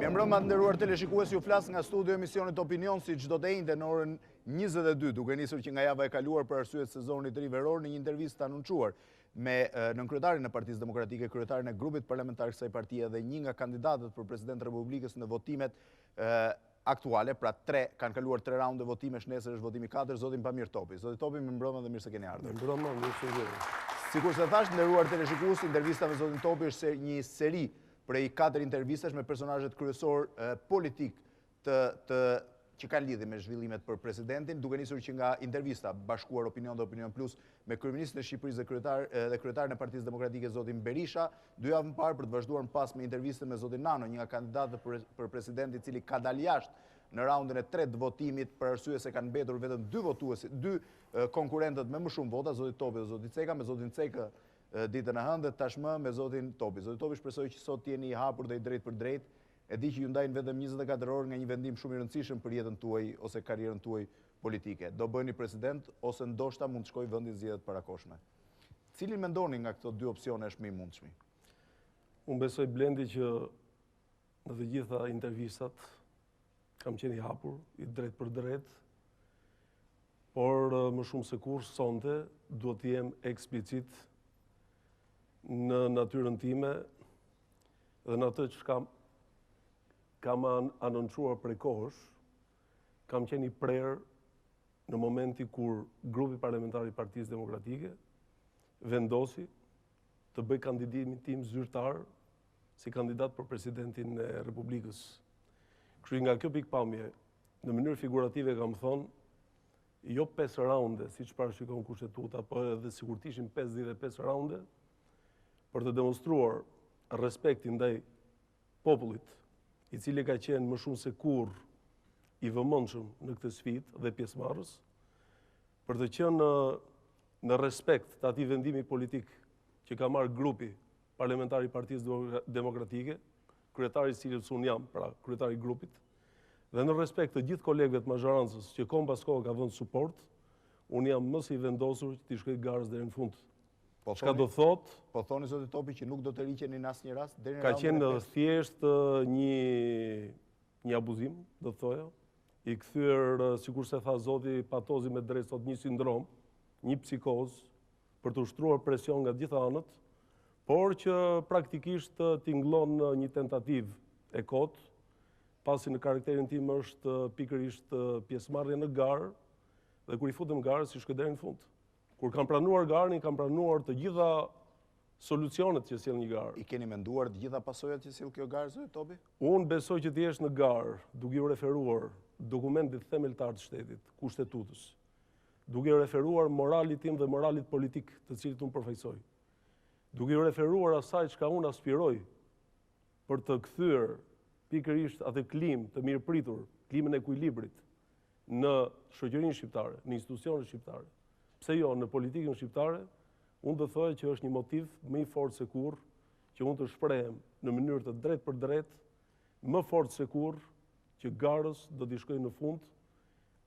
Mirëmbrëma të nderuar teleshikues, ju flas nga studio emisionit Opinion si çdo të njëjtë në orën 22, duke nisur që nga java e kaluar për arsye të sezonit të ri veror në një intervistë të anuncuar me nënkryetarin e Partisë Demokratike, kryetarin e Grupit Parlamentar kësaj partie dhe një nga kandidatët për president të Republikës në votimet aktuale, pra kanë kaluar 3 raunde votimesh, nesër është votimi 4, zotin Bamir Topi. Zoti Topi, mirëmbrëma dhe mirë se keni ardhur. Mirëmbrëma, mirë se vjen. Sikur se thash, nderuar teleshikues, intervista me zotin Topi është një seri prej 4 intervistash me personazhet kryesorë politik që kanë lidhje me zhvillimet për presidentin, duke nisur që nga intervista bashkuar Opinion dhe Opinion Plus me kryeministrin e Shqipërisë dhe kryetarin e Partisë Demokratike zotin Berisha, 2 javë më parë për të vazhduar më pas me intervistën me zotin Nano, një nga kandidatët për president i cili ka dalë jashtë në raundin e 3 të votimit për arsye se kanë mbetur vetëm 2 votuesi, 2 konkurrentët me më shumë vota, zoti Topi dhe zoti z.Ceka, me zotin z.Ceka ditën e hënë dhe tashmë me zotin Topi. Zoti Topi, shpresoj që sot jeni i hapur dhe i drejt për drejt. E di që ju ndajnë vetëm 24 orë nga një vendim shumë i rëndësishëm për jetën tuaj ose karrierën tuaj politike. Do bëheni president ose ndoshta mund të shkojë vendi zgjedhjet parakoshme. Cilin mendoni nga këto 2 opsione është më i mundshmi? Unë besoj, Blendi, që në të gjitha intervistat kam qenë i hapur, i drejt për drejt, por më shumë se kur sonte duhet të jem eksplicit në natyrën time dhe në atë që kam anoncuar prej kohësh, kam qenë i prerë në momenti kur Grupi Parlamentar i Partisë Demokratike vendosi të bëj kandidimin tim zyrtar si kandidat për presidentin e Republikës. Kështu nga kjo pikpamje, në mënyrë figurative kam thonë, jo 5 raunde, si që parashikon kushtetuta, po edhe sikur të ishin 55 raunde, për të demonstruar respektin ndaj popullit, i cili ka qenë më shumë se kur i vëmendshëm në këtë sfidë dhe pjesëmarrës, për të qenë në respekt të atij vendimi politik që ka marrë Grupi Parlamentar i Partisë Demokratike, kryetari i cilit unë jam, pra kryetari i grupit, dhe në respekt të gjithë kolegëve të mazhorancës që kohë pas kohë ka dhënë suport, unë jam më i vendosur që të shkoj garës deri në fund. Çka do thot? Po thoni zoti Topi që nuk do të riqeni në asnjë rast deri në ka qenë thjesht një abuzim, do të thoja, i kthyer, sikur se tha zoti Patozi me drejt sot, një sindrom, një psikoz për të ushtruar presion nga gjitha anët, por që praktikisht tingëllon një tentativë e kot, pasi në karakterin tim është pikërisht pjesëmarrje në garë, dhe kur i futem garë si shkoj deri në fund. Kur kam pranuar garën, kam pranuar të gjitha solucionet që sjell një garë. I keni menduar të gjitha pasojat që sjell kjo garë, zoti Topi? Unë besoj që të jesh në garë, duke u referuar dokumentit themeltar të shtetit, kushtetutës, duke u referuar moralit tim dhe moralit politik të cilit unë përfaqësoj, duke u referuar asaj çka unë aspiroj për të kthyer pikërisht atë klimë të mirëpritur, klimën e ekuilibrit në shoqërinë shqiptare, në institucionet shqiptare. Pse jo, në politikën shqiptare, unë do thoya që është një motiv më i fortë se kurrë që unë të shprehem në mënyrë të drejtë për drejtë, më fortë se kurrë që garës do t'i shkojë në fund,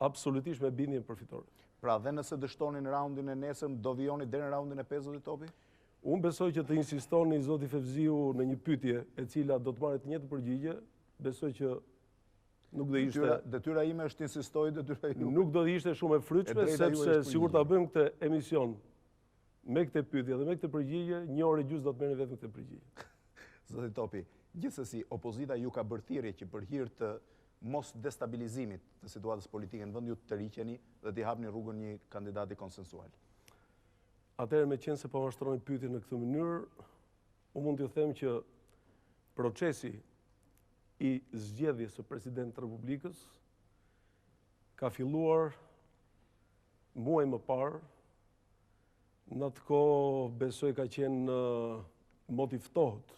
absolutisht me bindjen përfitore. Pra dhe nëse dështonin raundin e nesër, do vijoni deri në raundin e 5, zoti Topi? Unë besoj që të insistoni zoti Fevziu në një pyetje e cila do të marrë të njëjtë përgjigje, besoj që nuk do ishte detyra ime është insistoj, detyra ime nuk do të ishte shumë e frytshme, sepse sikur ta bëjmë këtë emision me këtë pyetje dhe me këtë përgjigje, 1 orë e gjysmë do të merrni vetëm këtë përgjigje. Zoti Topi, gjithsesi opozita ju ka bërë thirrje që për hir të mos destabilizimit të situatës politike në vend ju të riqeni dhe t'i hapni rrugën një kandidati konsensual. Atëherë, me qenë se po mashtroni pyetjen në këtë mënyrë, unë mund t'ju them që procesi i zgjedhjes së presidentit të Republikës ka filluar muaj më parë, në atë kohë besoj ka qenë moti ftohët,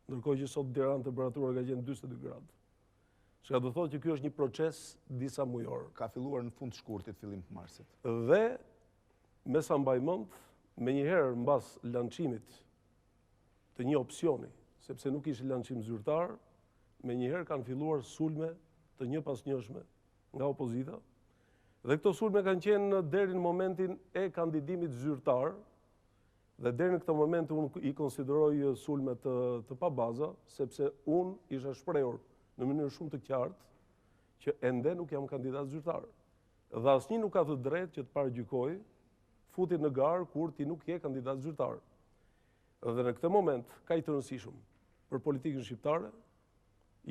ndërkohë që sot Tiranë temperatura ka qenë 42 gradë. Çka do thotë që ky është një proces disa mujor. Ka filluar në fund shkurtit, fillim të marsit. Dhe me sa mbaj mend, menjëherë mbas lançimit të një opsioni, sepse nuk ishte lançim zyrtar, menjëherë kanë filluar sulme të një pas njëshme nga opozita, Dhe këto sulme kanë qenë deri në momentin e kandidimit zyrtar, dhe deri në këtë moment unë i konsideroj sulme të pa baza, sepse unë isha shprehur në mënyrë shumë të qartë që ende nuk jam kandidat zyrtar. Dhe asnjë nuk ka të drejtë që të paragjykojë futit në garë kur ti nuk je kandidat zyrtar. Dhe në këtë moment, ka i të rëndësishëm për politikën shqiptare,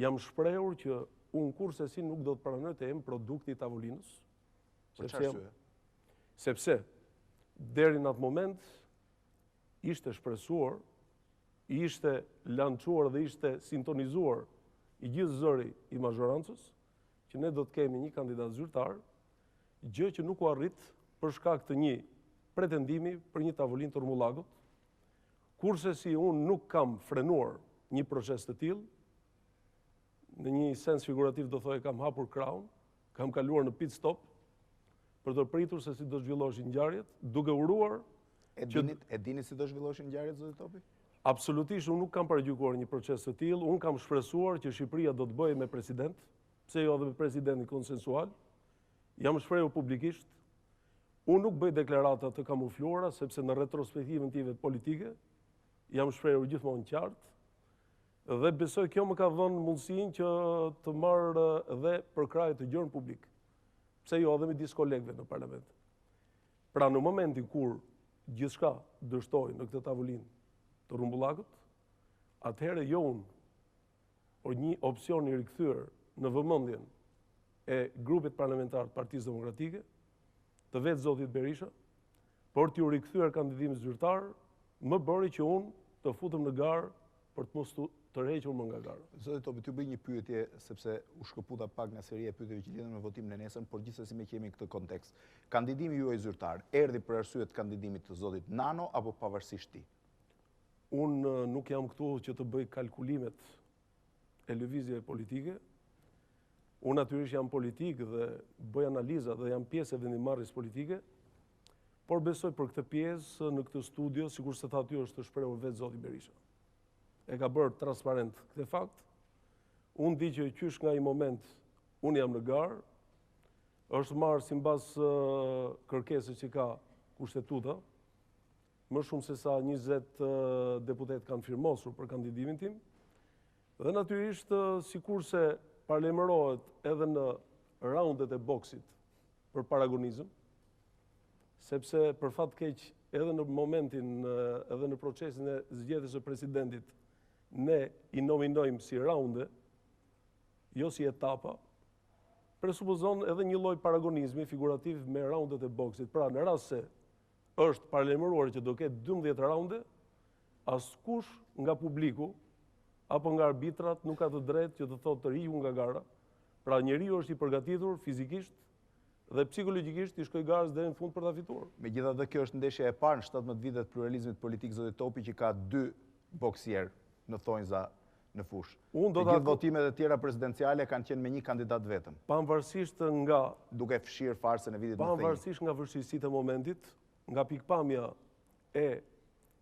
jam shprehur që unë kurse si nuk do të pranoj të jem produkti i tavolinës. Sepse, deri në atë moment, ishte shpresuar, ishte lançuar dhe ishte sintonizuar i gjithë zëri i mazhorancës, që ne do të kemi një kandidat zyrtar, gjë që nuk u arrit për shkak të një pretendimi për një tavolinë të Rumbullakut, kurse si unë nuk kam frenuar një proces të tillë, në një sens figurativ do thojë kam hapur krahun, kam kaluar në pit stop për të pritur se si do zhvilloheshin ngjarjet, duke uruar. E dini si do zhvilloheshin ngjarjet, zoti Topi? Absolutisht, unë nuk kam paragjykuar një proces të tillë, unë kam shpresuar që Shqipëria do të bëhej me president, pse jo edhe me presidentin konsensual. Jam shprehur publikisht. Unë nuk bëj deklarata të kamufluara, sepse në retrospektivën time politike jam shprehur gjithmonë qartë, dhe besoj kjo më ka dhënë mundësinë që të marr dhe përkrahje të gjërën publik. Pse jo edhe me disë kolegëve në parlament. Pra në momentin kur gjithçka dështoi në këtë tavolinë të Rumbullakut, atëherë jo unë, por një opsion i rikthyer në vëmendjen e grupit parlamentar të Partisë Demokratike, të vetë zotit Berisha, por t'ju rikthyer kandidimin zyrtar, më bëri që unë të futem në garë për të mos të rrequr më nga gara. Zoti Topi, t'ju bëj një pyetje, sepse u shkëputa pak nga seria e pyetjeve që lidhen me votimin e nesër, por gjithsesi me kemi këtë kontekst. Kandidimi juaj zyrtar erdhi për arsye të kandidimit të zotit Nano apo pavarësisht tij? Unë nuk jam këtu që të bëj kalkulimet e lëvizjeve politike. Unë natyrisht jam politik dhe bëj analiza dhe jam pjesë e vendimarrjes politike, por besoj për këtë pjesë në këtë studio, sikur se tha aty, është të shprehur vetë zoti Berisha. E ka bërë transparent këtë fakt. Unë di që qysh nga i moment unë jam në garë, është marrë simbas kërkesës që ka kushtetuta, më shumë se sa 20 deputet kanë firmosur për kandidimin tim, dhe natyrisht sikur se parlemërohet edhe në raundet e boksit për paragonizëm, sepse për fat keq edhe në momentin, edhe në procesin e zgjedhjes së presidentit, ne i nominojmë si raunde, jo si etapa, presupozon edhe një lloj paragonizmi figurativ me raundet e boksit. Pra, në rast se është parlemëruar që do ketë 12 raunde, askush nga publiku apo nga arbitrat nuk ka të drejtë që të thotë të rihu nga gara. Pra, njeriu është i përgatitur fizikisht dhe psikologjikisht i shkoj garës deri në fund për ta fituar. Megjithatë, kjo është ndeshja e parë në 17 vitet të pluralizmit politik, zoti Topi, që ka 2 boksier në thonjza në fushë. Gjithë votimet e tjera presidenciale kanë qenë me një kandidat vetëm. Pavarësisht nga duke fshirë farsën e vitit në thënë. Pavarësisht nga vështirësitë e momentit, nga pikpamja e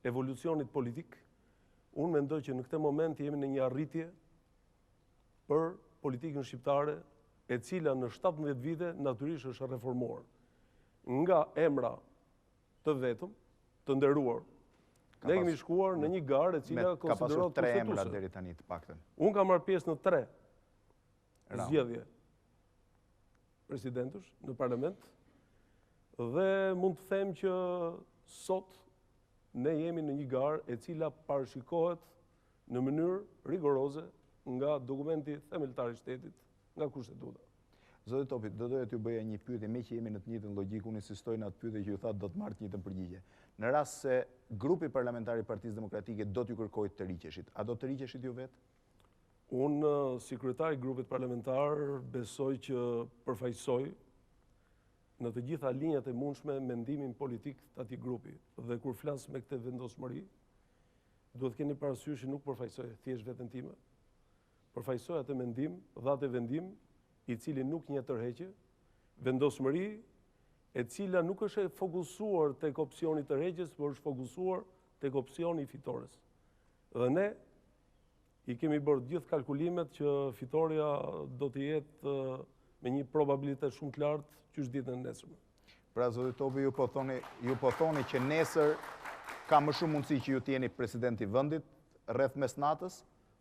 evolucionit politik, unë mendoj që në këtë moment jemi në një arritje për politikën shqiptare, e cila në 17 vite natyrisht është reformuar. Nga emra të vetëm, të nderuar, ne kemi shkuar në një garë e cila konsiderohet kushtetuese. Ka pasur 3 emra deri tani të paktën. Unë kam marrë pjesë në 3 zgjedhje presidentësh në parlament dhe mund të them që sot ne jemi në një garë e cila parashikohet në mënyrë rigoroze nga dokumenti themeltar i shtetit, nga kushtetuta. Zoti Topi, do doja t'ju bëja një pyetje, me që jemi në të njëjtën logjikë, unë insistoj në atë pyetje që ju thatë do të marrë të njëjtën përgjigje. Në rast se grupi parlamentar i Partisë Demokratike do t'ju kërkojë të riqeshit, a do të riqeshit ju vetë? Unë, si kryetari i grupit parlamentar, besoj që përfaqësoj në të gjitha linjat e mundshme mendimin politik të atij grupi. Dhe kur flas me këtë vendosmëri, duhet keni parasysh që nuk përfaqësoj thjesht veten time. Përfaqësoj atë mendim dhe atë vendim i cili nuk një tërheqje, vendosmëri e cila nuk është e fokusuar tek opsioni i tërheqjes, por është fokusuar tek opsioni i fitores. Dhe ne i kemi bërë gjithë kalkulimet që fitoria do të jetë me një probabilitet shumë të lartë që është ditën e nesërme. Pra, zoti Topi, ju po thoni që nesër ka më shumë mundësi që ju t'jeni presidenti vendit rreth mesnatës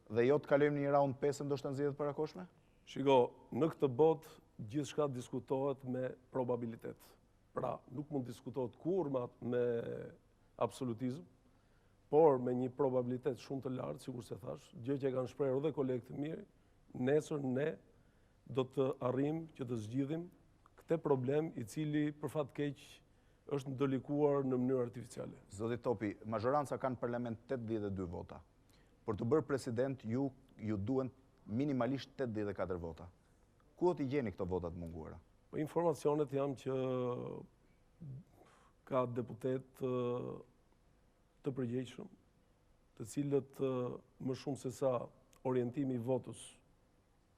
dhe jo të kalojmë një raund 5 ndoshta në zgjedhjet parakoshme? Shiko, në këtë botë gjithçka diskutohet me probabilitet. Pra, nuk mund diskutohet kurrë me absolutizëm, por me një probabilitet shumë të lartë, sikur se thash, gjë që kanë shprehur dhe kolegët e mirë, nesër ne do të arrijmë që të zgjidhim këtë problem i cili për fat keq është ndërlikuar në mënyrë artificiale. Zoti Topi, majoranca kanë në parlament 82 vota. Për të bërë president ju duhen minimalisht 84 vota. Ku do t'i gjeni këto votat munguara? Po informacionet janë që ka deputet të përgjegjshëm, të cilët më shumë se sa orientimi i votës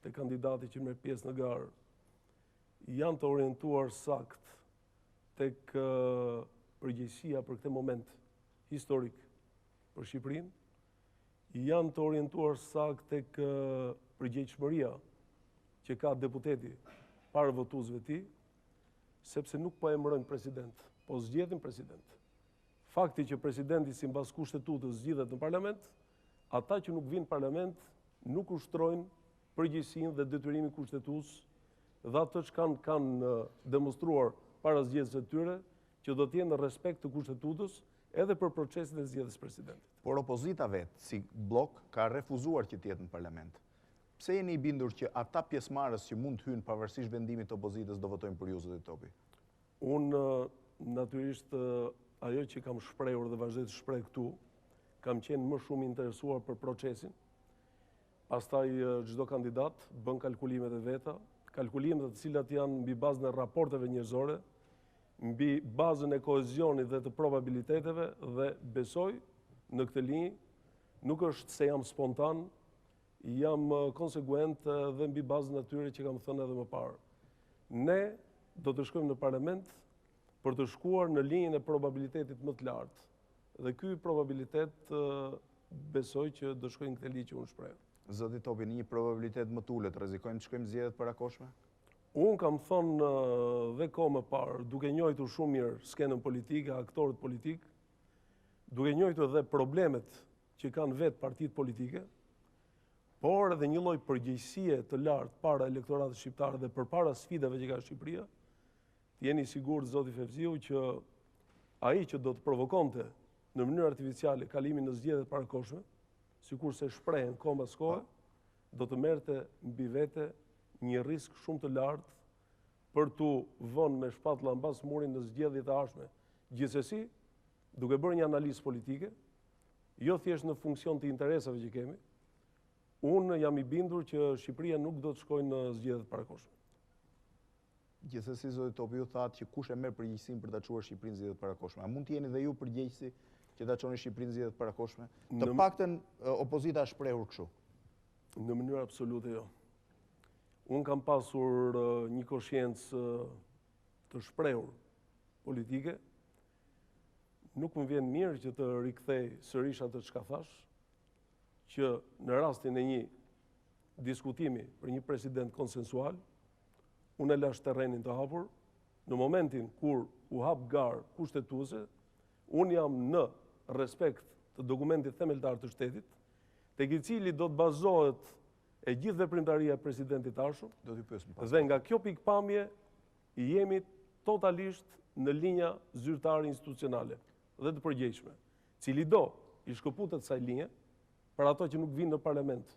të kandidati që merr pjesë në garë janë të orientuar sakt tek përgjegjësia për këtë moment historik për Shqipërinë, janë të orientuar sakt tek përgjegjshmëria që ka deputeti parë votuesve ti, sepse nuk po emërojnë president, po zgjedhin president. Fakti që presidenti sipas kushtetutës zgjidhet në parlament, ata që nuk vinë në parlament nuk ushtrojnë përgjegjësinë dhe detyrimin kushtetues dhe ato që kanë demonstruar para zgjedhjes së tyre që do të jenë në respekt të kushtetutës edhe për procesin e zgjedhjes presidentit. Por opozita vetë, si blok, ka refuzuar që të jetë në parlament. Pse jeni i bindur që ata pjesëmarrës që mund të hynë pavarësisht vendimit të opozitës do votojnë për ju, zoti Topi? Unë natyrisht ajo që kam shprehur dhe vazhdoj të shpreh këtu, kam qenë më shumë interesuar për procesin. Pastaj çdo kandidat bën kalkulimet e veta, kalkulimet të cilat janë mbi bazën e raporteve njerëzore, mbi bazën e kohezionit dhe të probabiliteteve dhe besoj në këtë linjë, nuk është se jam spontan, jam konsekuent dhe mbi bazën atyre që kam thënë edhe më parë. Ne do të shkojmë në parlament për të shkuar në linjën e probabilitetit më të lartë. Dhe ky probabilitet besoj që do shkojnë këtë linjë që unë shpreh. Zoti Topi, në një probabilitet më të ulët, rrezikojmë të shkojmë në zgjedhjet parakoshme? Unë kam thënë dhe kohë më parë, duke njohur shumë mirë skenën politike, aktorët politik, duke njohur edhe problemet që kanë vetë partitë politike, por edhe një lloj përgjegjësie të lartë para elektoratit shqiptar dhe përpara sfidave që ka Shqipëria, jeni sigurt zoti Fevziu që ai që do të provokonte në mënyrë artificiale kalimin në zgjedhjet parakoshme, sikurse shprehen kohë pas kohe, do të merrte mbi vete një risk shumë të lartë për tu vënë me shpatulla mbas murin në zgjedhjet e ardhshme. Gjithsesi, duke bërë një analizë politike, jo thjesht në funksion të interesave që kemi, unë jam i bindur që Shqipëria nuk do të shkojë në zgjedhjet parakoshme. Gjithsesi, zoti Topi, ju thatë që kush e merr përgjegjësinë për ta çuar Shqipërinë në zgjedhjet parakoshme. A mund të jeni dhe ju përgjegjësi që ta çoni Shqipërinë në zgjedhjet parakoshme? Të paktën opozita është shprehur kështu. Në mënyrë absolute jo. Unë kam pasur një koshiencë të shprehur politike. Nuk më vjen mirë që të rikthej sërish atë çka thash, që në rastin e një diskutimi për një president konsensual, unë e lash terrenin të hapur, në momentin kur u hap garë kushtetuese, unë jam në respekt të dokumentit themeltar të shtetit, tek i cili do të bazohet e gjithë veprimtaria e presidentit arshëm, dhe nga kjo pikpamje i jemi totalisht në linja zyrtare institucionale dhe të përgjegjshme. Cili do i shkëputet kësaj linje, për ato që nuk vinë në parlament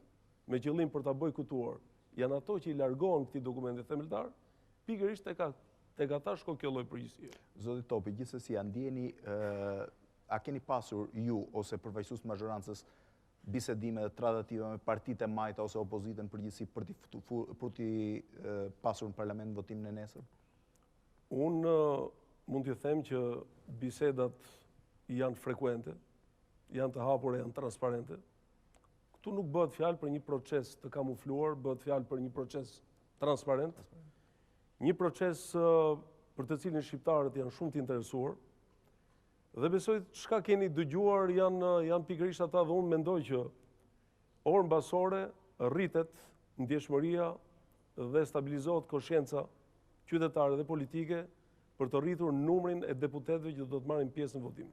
me qëllim për ta bojkotuar, janë ato që i largohen këtij dokumenti themeltar, pikërisht tek ata shko kjo lloj përgjegjësie. Zoti Topi, gjithsesi a keni pasur ju ose përfaqësues të majorancës bisedime dhe tratative me partitë e majta ose opozitën përgjithësi për t'i pasur në parlament në votimin e nesër? Unë mund t'ju them që bisedat janë frekuente, janë të hapura, janë transparente. Këtu nuk bëhet fjalë për një proces të kamufluar, bëhet fjalë për një proces transparent, një proces për të cilin shqiptarët janë shumë të interesuar, dhe besoj çka keni dëgjuar janë pikërisht ata dhe unë mendoj që orë mbasore rritet ndjeshmëria dhe stabilizohet koscienca qytetare dhe politike për të rritur numrin e deputetëve që do të marrin pjesë në votim.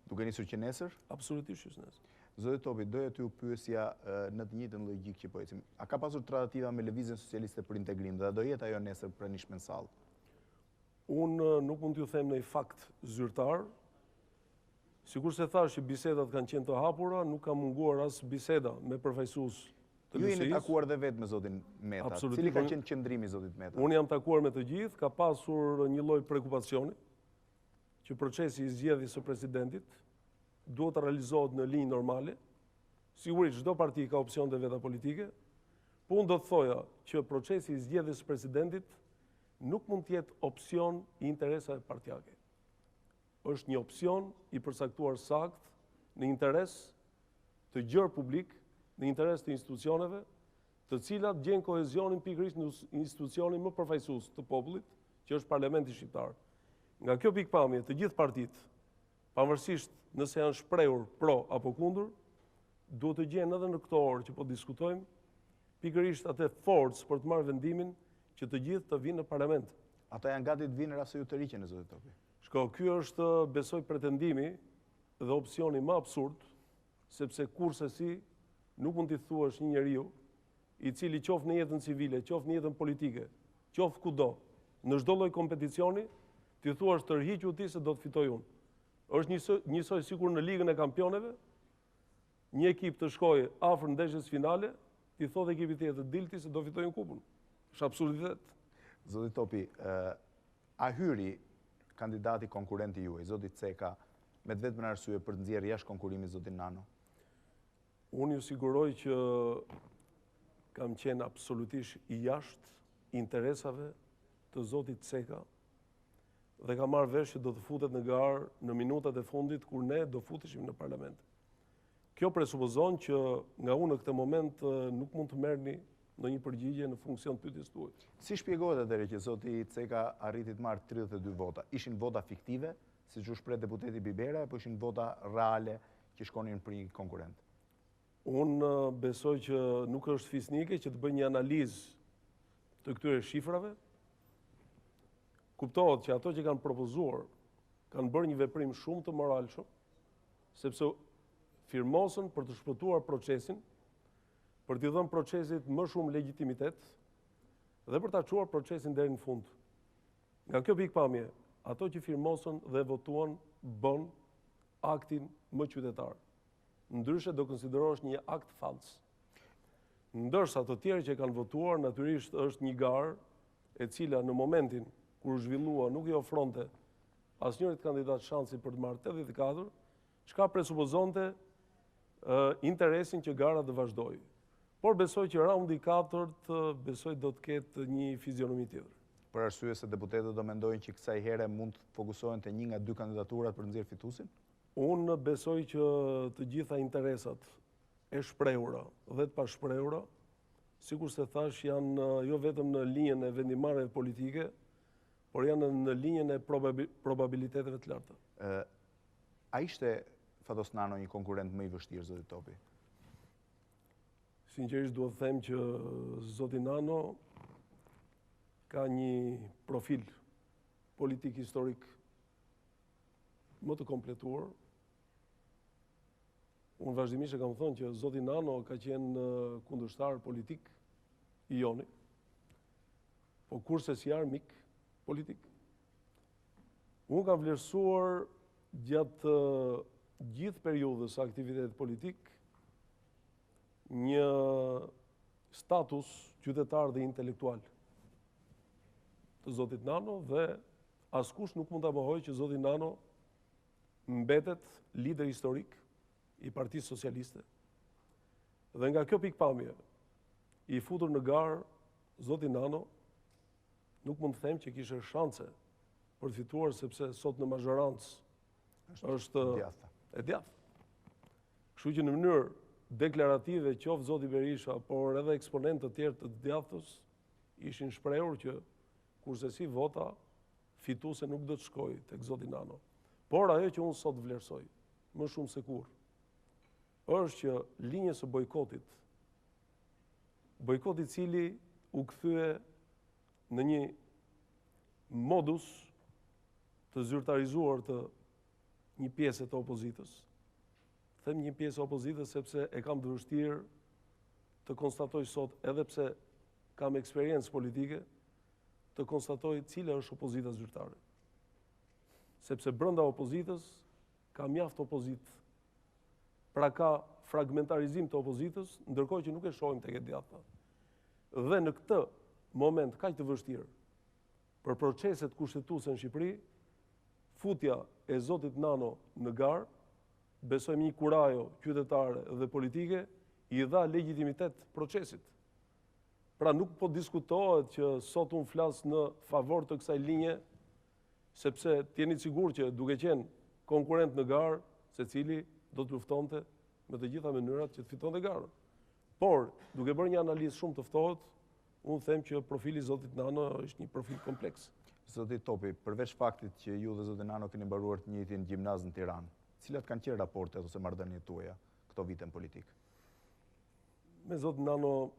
Duke nisur që nesër? Absolutisht që nesër. Zoti Topi, doja t'ju pyesja në të njëjtën logjik që po ecim. A ka pasur tratativa me Lëvizjen Socialiste për integrim dhe a do jetë ajo nesër pranishme në sallë? Unë nuk mund t'ju them në fakt zyrtar. Sikur se thash që bisedat kanë qenë të hapura, nuk ka munguar as biseda me përfaqësues të Ju jeni takuar dhe vetë me zotin Meta. Cili ka qenë qëndrimi i zotit Meta? Unë jam takuar me të gjithë, ka pasur një lloj prekupacioni që procesi i zgjedhjes së presidentit duhet të realizohet në linjë normale. Sigurisht çdo parti ka opsion të veta politike, po unë do të thoja që procesi i zgjedhjes së presidentit nuk mund të jetë opsion i interesave partijake. Është një opsion i përcaktuar sakt në interes të gjerë publik, në interes të institucioneve, të cilat gjen kohezionin pikërisht në institucionin më përfaqësues të popullit, që është Parlamenti Shqiptar. Nga kjo pikpamje, të gjithë partitë, pavarësisht nëse janë shprehur pro apo kundër, duhet të gjenë edhe në këto orë që po diskutojmë, pikërisht atë forcë për të marrë vendimin që të gjithë të vinë në parlament. Ata janë gati të vinë rase ju të riqen e zotit Topi. Shko, ky është besoj pretendimi dhe opsioni më absurd, sepse kurse si nuk mund t'i thuash një njeriu i cili qoftë në jetën civile, qoftë në jetën politike, qoftë kudo, në çdo lloj kompeticioni, t'i thuash tërhiqu ti se do të fitoj unë. Është njësoj sikur në Ligën e Kampioneve, një ekip të shkojë afër ndeshjes finale, t'i thotë ekipit tjetër dilti se do fitojnë kupën. Është absurditet. Zoti Topi, a hyri kandidati konkurrenti juaj, zoti z.Ceka, me të vetëm arsye për të nxjerrë jashtë konkurimit zotin Nano? Unë ju siguroj që kam qenë absolutisht i jashtë interesave të zotit z.Ceka dhe kam marrë vesh që do të futet në garë në minutat e fundit kur ne do futeshim në parlament. Kjo presupozon që nga unë në këtë moment nuk mund të merrni në një përgjigje në funksion të pyetjes tuaj. Si shpjegohet atëherë që zoti z.Ceka arriti të marrë 32 vota? Ishin vota fiktive, siç u shpreh deputeti Bibera, apo ishin vota reale që shkonin për një konkurrent? Unë besoj që nuk është fisnike që të bëj një analizë të këtyre shifrave. Kuptohet që ato që kanë propozuar kanë bërë një veprim shumë të moralshëm, sepse firmosën për të shpëtuar procesin, për t'i dhënë procesit më shumë legitimitet dhe për ta çuar procesin deri në fund. Nga kjo pikpamje, ato që firmosën dhe votuan bën aktin më qytetar. Ndryshe do konsiderohesh një akt fals. Ndërsa të tjerë që kanë votuar, natyrisht është një garë e cila në momentin kur zhvillua nuk i ofronte asnjërit kandidat shansin për të marrë 84, çka presupozonte interesin që gara të vazhdojë. Por besoj që raundi 4 besoj do të ketë një fizionomi tjetër. Për arsye se deputetët do mendojnë që kësaj here mund të fokusohen te një nga dy kandidaturat për nxjerr fituesin? Unë besoj që të gjitha interesat e shprehura dhe të pashprehura, sikur se thash, janë jo vetëm në linjën e vendimarrjeve politike, por janë në linjën e probabiliteteve të larta. A ishte Fatos Nano një konkurrent më i vështirë, zoti Topi? Sinqerisht duhet të them që zoti Nano ka një profil politik historik më të kompletuar. Unë vazhdimisht e kam thënë që zoti Nano ka qenë kundërshtar politik i joni, po kurse si armik politik. Unë kam vlerësuar gjatë gjithë periudhës së aktivitetit politik një status qytetar dhe intelektual të zotit Nano dhe askush nuk mund ta mohojë që zoti Nano mbetet lider historik i Partisë Socialiste. Dhe nga kjo pikpamje, i futur në garë zoti Nano, nuk mund të them që kishte shanse për të fituar, sepse sot në mazhorancë është e djathtë. Kështu që në mënyrë deklarative qoftë zoti Berisha, por edhe eksponentë të tjerë të djathtës ishin shprehur që kurse si vota fituese nuk do të shkojë tek zoti Nano. Por ajo që unë sot vlerësoj, më shumë se kur, është që linja e bojkotit cili u kthye në një modus të zyrtarizuar të një pjesë të opozitës. Them një pjesë e opozitës sepse e kam të vështirë të konstatoj sot, edhe pse kam eksperiencë politike, të konstatoj cila është opozita zyrtare. Sepse brenda opozitës ka mjaft opozitë. Pra ka fragmentarizim të opozitës, ndërkohë që nuk e shohim tek e djatha. Dhe në këtë moment kaq të vështirë për proceset kushtetuese në Shqipëri, futja e zotit Nano në garë, besojmë një kurajo qytetare dhe politike, i dha legitimitet procesit. Pra nuk po diskutohet që sot unë flas në favor të kësaj linje, sepse t'jeni sigur që duke qenë konkurrent në garë, secili do të luftonte me të gjitha mënyrat që të fitonte garën. Por, duke bërë një analizë shumë të ftohtë, unë them që profili zotit Nano është një profil kompleks. Zoti Topi, përveç faktit që ju dhe zoti Nano keni mbaruar të njëjtin gjimnaz në Tiranë, cilat kanë qenë raportet ose marrëdhëniet tuaja këto vite në politikë? Me zotin Nano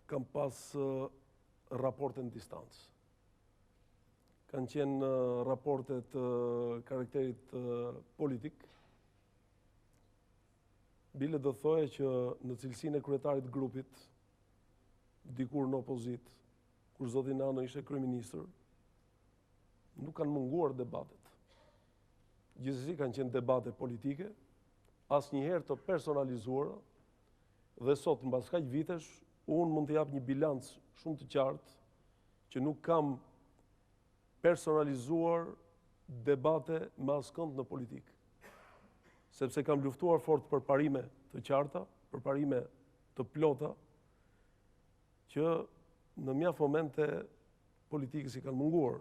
kam pas raporte në distancë. Kanë qenë raportet karakterit politik. Bile do thoje që në cilësinë e kryetarit grupit, dikur në opozit, kur zoti Nano ishte kryeministër, nuk kanë munguar debatet. Gjithsesi kanë qenë debate politike, asnjëherë të personalizuara, dhe sot mbas kaq vitesh, unë mund të jap një bilanc shumë të qartë që nuk kam personalizuar debate me askënd në politikë. Sepse kam luftuar fort për parime të qarta, për parime të plota, që në mjaft momente politikës i kanë munguar.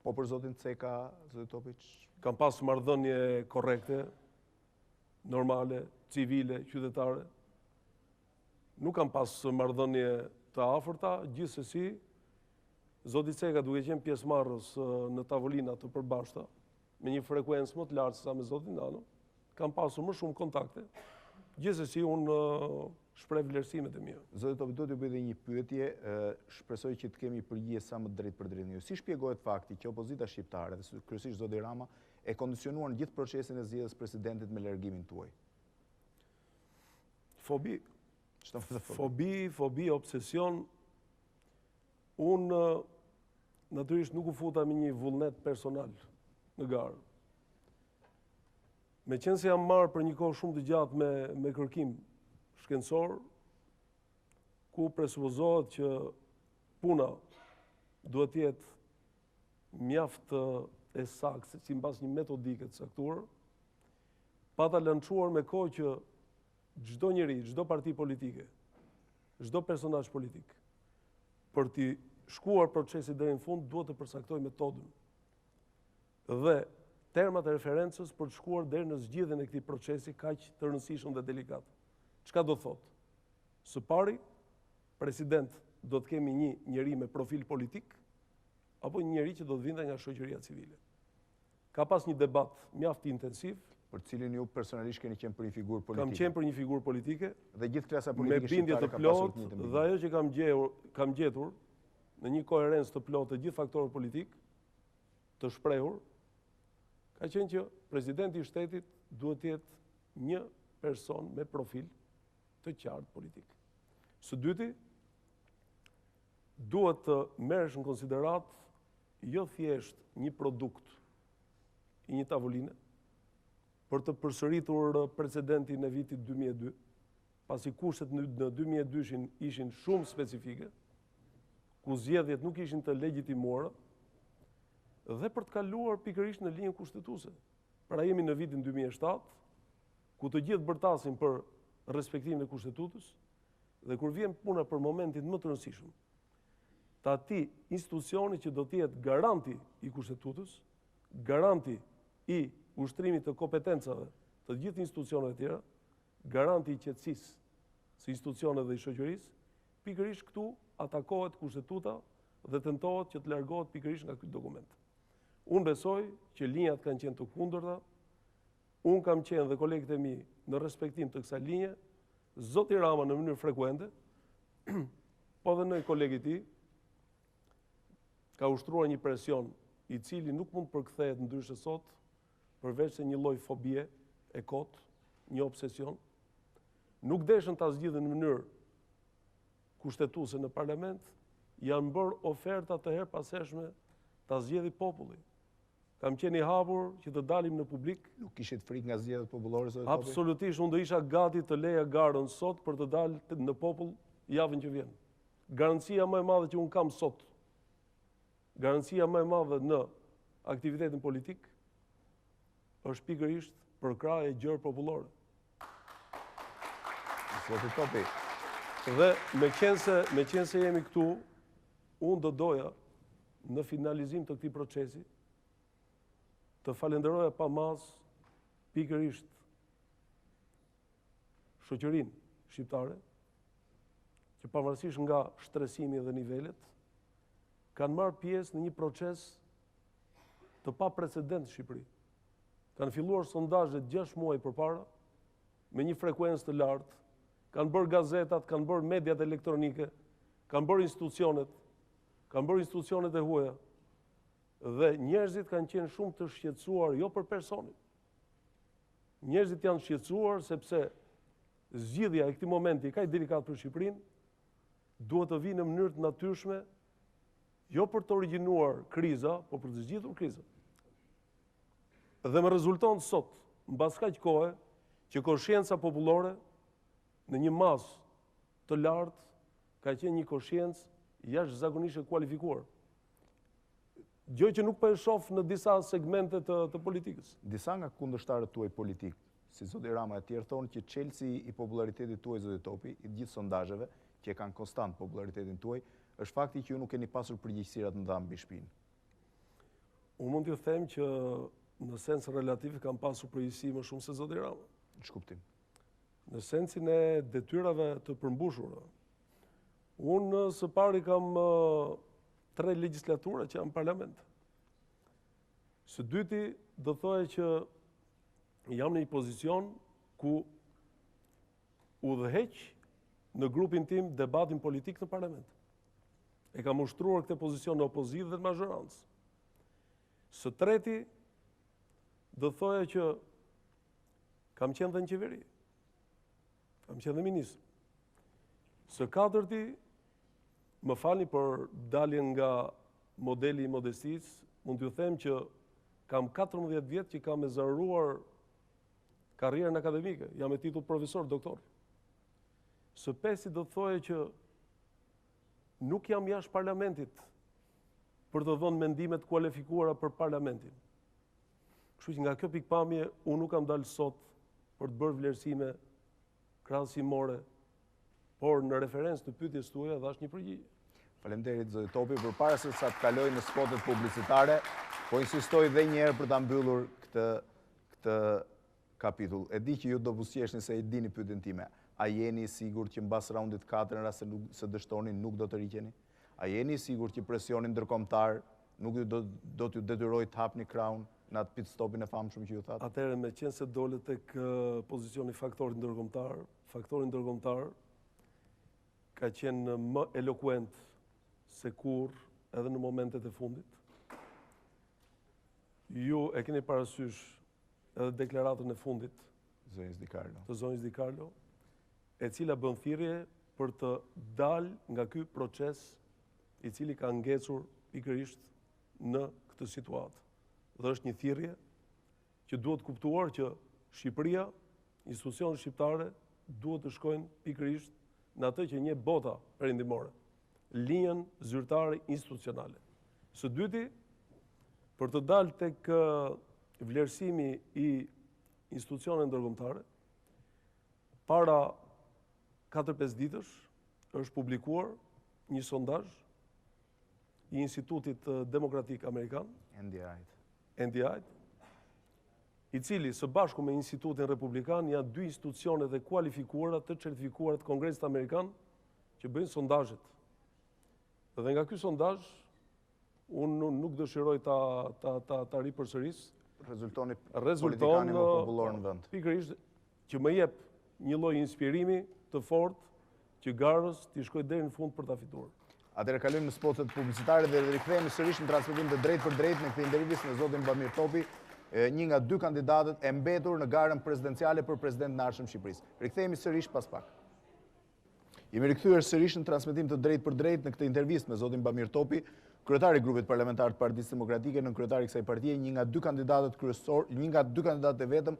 Po për zotin z.Ceka, zoti Topi? Kam pas marrëdhënie korrekte, normale, civile, qytetare. Nuk kam pas marrëdhënie të afërta, gjithsesi, zoti z.Ceka duke qenë pjesëmarrës në tavolina të përbashkëta, me një frekuencë më të lartë se sa me zotin Nano, kam pasur më shumë kontakte, gjithsesi unë shpreh vlerësimet e mia. Zoti Topi, do t'ju bëj edhe një pyetje, shpresoj që të kemi përgjigje sa më drejt për drejt. Si shpjegohet fakti që opozita shqiptare, dhe kryesisht zoti Rama, e kondicionuar në gjithë procesin e zgjedhjes presidentit me largimin tuaj? Fobi, obsesion. Unë natyrisht nuk u futa me një vullnet personal në garë. Me qenë se jam marrë për një kohë shumë të gjatë me kërkim shkencor, ku presupozohet që puna duhet të jetë mjaft e saktë, si mbas një metodike të saktuar, pata lançuar me kohë që çdo njeri, çdo parti politike, çdo personazh politik, për të shkuar procesin deri në fund, duhet të përcaktojë metodën dhe termat e referencës për të shkuar deri në zgjidhjen e këtij procesi kaq të rëndësishëm dhe delikat. Çka do të thotë? Së pari, president do të kemi një njeri me profil politik apo një njeri që do të vinte nga shoqëria civile. Ka pas një debat mjaft intensiv, për cilin ju personalisht keni qenë për një figurë politike. Kam qenë për një figurë politike, dhe gjithë klasa politike shqiptare ka pasur të njëjtën. Dhe ajo që kam gjetur në një koherencë të plotë të gjithë faktorët politik të shprehur, ka qenë që presidenti i shtetit duhet të jetë një person me profil të qartë politik. Së dyti, duhet të merresh në konsiderat jo thjesht një produkt i një tavoline, për të përsëritur precedentin e vitit 2002, pasi kushtet në 2002 ishin shumë specifike, ku zgjedhjet nuk ishin të legjitimuara, dhe për të kaluar pikërisht në linjën kushtetuese. Pra jemi në vitin 2007, ku të gjithë bërtasin për respektimin e kushtetutës, dhe kur vjen puna për momentin më të rëndësishëm, të atij institucioni që do të jetë garanti i kushtetutës, garanti i ushtrimit të kompetencave të gjithë institucioneve tjera, garanti i qetësisë së institucioneve dhe i shoqërisë, pikërisht këtu atakohet kushtetuta dhe tentohet që të largohet pikërisht nga ky dokument. Unë besoj që linjat kanë qenë të kundërta, unë kam qenë dhe kolegët e mi në respektim të kësaj linje, zoti Rama në mënyrë frekuente po dhe në kolegi ti, ka ushtruar një presion i cili nuk mund përkthehet ndryshe sot, përveç se një lloj fobie e kot, një obsesion. Nuk deshën ta zgjidhin në mënyrë kushtetuese në parlament, janë bërë oferta të herpashershme ta zgjedhë populli. Kam qenë i hapur që të dalim në publik. Nuk kishit frikë nga zgjedhjet popullore? Absolutisht, unë do isha gati të leja garën sot për të dalë në popull javën që vjen. Garancia më e madhe që unë kam sot, garancia më e madhe në aktivitetin politik, është pikërisht përkraje gjërë popullore. Zoti Topi. Dhe me qenë se jemi këtu, unë do doja në finalizim të këtij procesi të falenderoja pa mas pikërisht shoqërinë shqiptare, që pavarësisht nga shtresimi dhe nivelet, kanë marrë pjesë në një proces të pa precedent në Shqipëri. Kanë filluar sondazhet 6 muaj përpara, me një frekuencë të lartë, kanë bërë gazetat, kanë bërë mediat elektronike, kanë bërë institucionet e huaja, dhe njerëzit kanë qenë shumë të shqetësuar jo për personin. Njerëzit janë shqetësuar sepse zgjidhja e këtij momenti kaq delikat për Shqipërinë duhet të vijë në mënyrë të natyrshme, jo për të origjinuar kriza, por për të zgjidhur krizën. Dhe më rezulton sot, mbas kaq kohe, që konscienca popullore në një masë të lartë ka qenë një konsciencë jashtëzakonisht e kualifikuar. Gjë që nuk po e shoh në disa segmente të politikës. Disa nga kundërshtarët tuaj politik, si zoti Rama e tjerë, thonë që çelësi i popularitetit tuaj, zoti Topi, i gjithë sondazheve, që e kanë konstant popularitetin tuaj, është fakti që ju nuk keni pasur përgjegjësirat në mbi shpinë. Unë mund t'ju them që në sens relativ kam pasur përgjegjësi më shumë se zoti Rama. Në shkuptim. Në sensin e detyrave të përmbushura. Unë së pari kam 3 legjislatura që janë në parlament. Së dyti, do thoya që jam në një pozicion ku udhëheq në grupin tim debatin politik në parlament. E kam ushtruar këtë pozicion në opozitë dhe në mazhorancë. Së treti, do thoya që kam qenë dhe në qeveri. Kam qenë dhe ministër. Së katërti, më falni për daljen nga modeli i modestisë, mund t'ju them që kam 14 vjet që kam ezaruar karrierën akademike, jam me titull profesor, doktor. Së pesti do të thoje që nuk jam jashtë parlamentit për të dhënë mendimet kualifikuara për parlamentin. Kështu që nga kjo pikpamje, unë nuk kam dalë sot për të bërë vlerësime krahasimore, por në referencë të pyetjes tuaja dhash një përgjigje. Faleminderit zoti Topi, përpara se sa të kaloj në spotet publicitare, po insistoj edhe një herë për ta mbyllur këtë kapitull. E di që ju do buzëqeshni se i dini pyetjen time. A jeni i sigurt që mbas raundit 4 në rast se dështoni nuk do të riqeni? A jeni i sigurt që presioni ndërkombëtar nuk do t'ju detyrojë të hapni krahun në atë pit stopin e famshëm që ju thatë? Atëherë, me qenë se dole tek pozicioni faktorit ndërkombëtar ka qenë më elokuent se kur edhe në momentet e fundit. Ju e keni parasysh edhe deklaratën e fundit të zonjës Di Carlo, e cila bën thirrje për të dalë nga ky proces i cili ka ngecur pikërisht në këtë situatë. Dhe është një thirrje që duhet kuptuar që Shqipëria, institucionet shqiptare duhet të shkojnë pikërisht në atë që një bota perëndimore, linjën zyrtare institucionale. Së dyti, për të dalë tek vlerësimi i institucioneve ndërkombëtare, para 4-5 ditësh është publikuar një sondazh i Institutit Demokratik Amerikan, NDI, i cili së bashku me Institutin Republikan janë 2 institucionet e kualifikuara të certifikuara të Kongresit Amerikan që bëjnë sondazhet. Dhe nga ky sondazh unë nuk dëshiroj ta ripërsëris. Rezulton politikani më popullor në vend. Pikërisht që më jep një lloj inspirimi të fortë që garës t'i shkoj deri në fund për ta fituar. Atëherë kalojmë në spotet publicitare dhe rikthehemi sërish në transmetim të drejtë për drejtë në këtë intervistë me zotin Bamir Topi, një nga dy kandidatët e mbetur në garën presidenciale për president në ardhshëm Shqipërisë. Rikthehemi sërish pas pak. Jemi rikthyer sërish në transmetim të drejtë për drejtë në këtë intervistë me zotin Bamir Topi, kryetari i Grupit Parlamentar të Partisë Demokratike, nënkryetari kësaj partie, një nga dy kandidatët kryesorë, një nga dy kandidatët e vetëm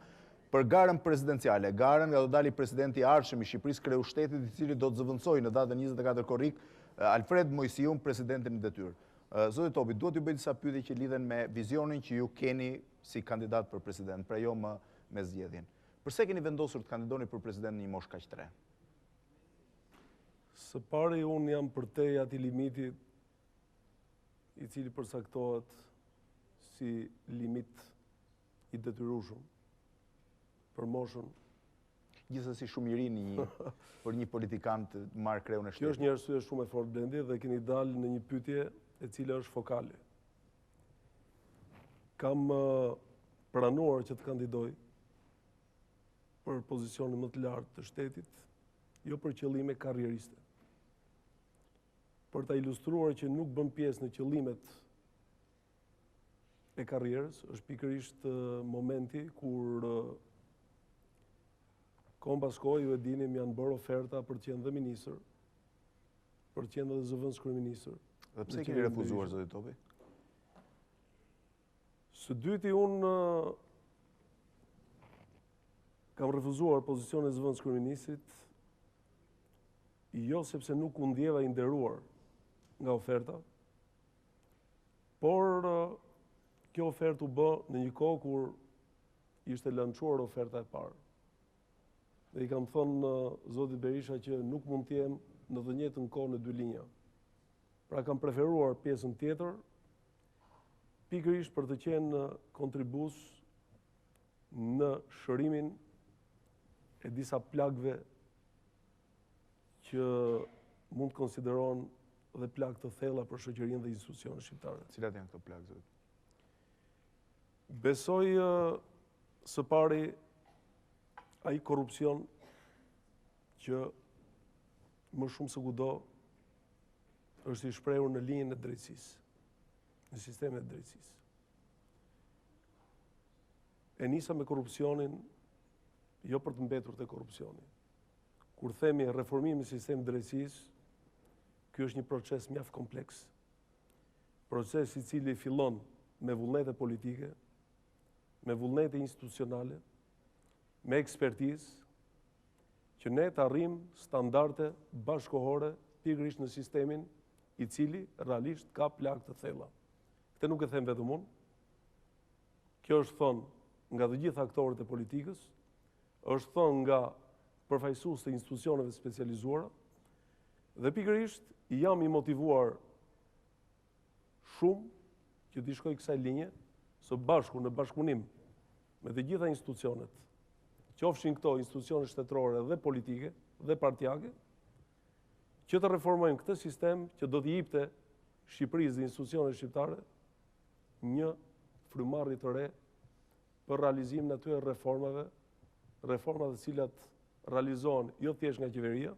për garën presidenciale. Garën nga do dali presidenti i ardhshëm i Shqipërisë, kreu shtetit, i cili do të zëvendësojë në datën 24 korrik Alfred Mojsiun, presidentin në detyrë. Zoti Topi, duhet ju bëj disa pyetje që lidhen me vizionin që ju keni si kandidat për president, pra jo me zgjedhjen. Përse keni vendosur të kandidoni për president në një moshë kaq të re? Së pari unë jam përtej atij limiti i cili përcaktohet si limit i detyrueshëm për moshën. Gjithsesi shumë i ri për një politikan të marrë kreun e shtetit. Kjo është një arsye shumë e fortë, Blendi, dhe keni dalë në një pyetje e cila është fokale. Kam pranuar që të kandidoj për pozicionin më të lartë të shtetit, jo për qëllime karrieriste. Për ta ilustruar që nuk bën pjesë në qëllimet e karrierës, është pikërisht momenti kur kohën pas kohë, ju e dini, më janë bërë oferta për të qenë dhe ministër, për të qenë dhe zëvendës kryeministër. Dhe pse keni refuzuar, zoti Topi? Së dyti, unë kam refuzuar pozicionin e zëvendës kryeministrit, jo sepse nuk u ndjeva i nderuar nga oferta, por kjo ofertë u bë në një kohë kur ishte lançuar oferta e parë. Dhe i kam thënë zotit Berisha që nuk mund të jem në të njëjtën kohë në dy linja. Pra kam preferuar pjesën tjetër, pikërisht për të qenë kontribues në shërimin e disa plagëve që mund të konsiderohen dhe plagë të thella për shoqërinë dhe institucionet shqiptare. Cilat janë këto plagë, zoti? Besoj së pari ai korrupsion që më shumë se kudo është i shprehur në linjën e drejtësisë, në sistemin e drejtësisë. E nisa me korrupsionin jo për të mbetur te korrupsioni. Kur themi reformimi i sistemit të drejtësisë, ky është një proces mjaft kompleks. Proces i cili fillon me vullnete politike, me vullnete institucionale, me ekspertizë, që ne të arrim standarde bashkohore pikërisht në sistemin i cili realisht ka plagë të thella. Këtë nuk e them vetëm unë. Kjo është thonë nga të gjithë aktorët e politikës, është thonë nga përfaqësues të institucioneve specializuara, dhe pikërisht jam i motivuar shumë që të shkoj kësaj linje, së bashku në bashkëpunim me të gjitha institucionet, qofshin këto institucionet shtetërore dhe politike dhe partijake, që të reformojmë këtë sistem që do t'i jepte Shqipërisë dhe institucionet shqiptare një frymarrje të re për realizimin e atyre reformave të cilat realizohen jo thjesht nga qeveria,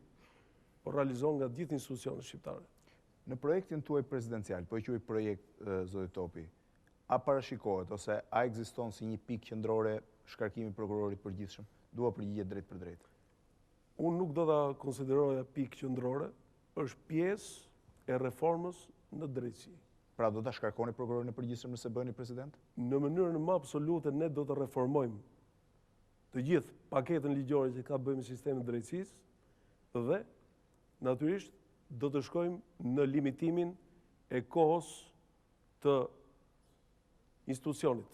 por realizohen nga gjithë institucionet shqiptare. Në projektin tuaj presidencial, po e quaj projekt, zoti Topi, a parashikohet ose a ekziston si një pikë qendrore shkarkimi prokurorit përgjithshëm? Dua përgjigje drejt për drejt. Unë nuk do ta konsideroja pikë qendrore, është pjesë e reformës në drejtësi. Pra do ta shkarkoni prokurorin e përgjithshëm nëse bëheni president? Në mënyrën më absolute ne do të reformojmë të gjithë paketën ligjore që ka bëjmë sistemin e drejtësisë dhe natyrisht do të shkojmë në limitimin e kohës të institucionit,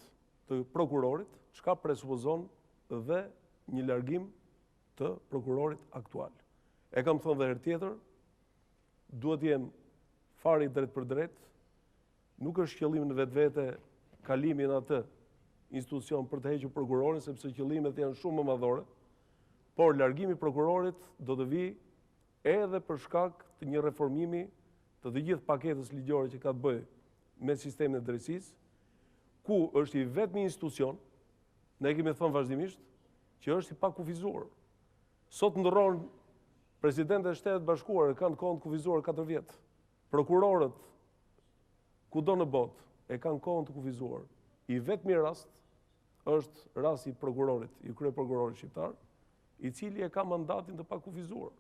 të prokurorit, çka presupozon dhe një largim të prokurorit aktual. E kam thënë dhe herë tjetër, duhet të jem fare i drejt për drejt, nuk është qëllim në vetvete kalimi në atë institucion për të hequr prokurorin, sepse qëllimet janë shumë më madhore, por largimi i prokurorit do të vijë edhe për shkak të një reformimi të gjithë paketës ligjore që ka të bëjë me sistemin e drejtësisë, ku është i vetmi institucion, ne kemi thënë vazhdimisht, që është i pakufizuar. Sot ndërron Presidentët e Shtetit Bashkuar kanë kohën të kufizuar 4 vjet. Prokurorët kudo në botë e kanë kohën të kufizuar. I vetmi rast është rasti i prokurorit, i kryeprokurorit shqiptar, i cili e ka mandatin të pakufizuar.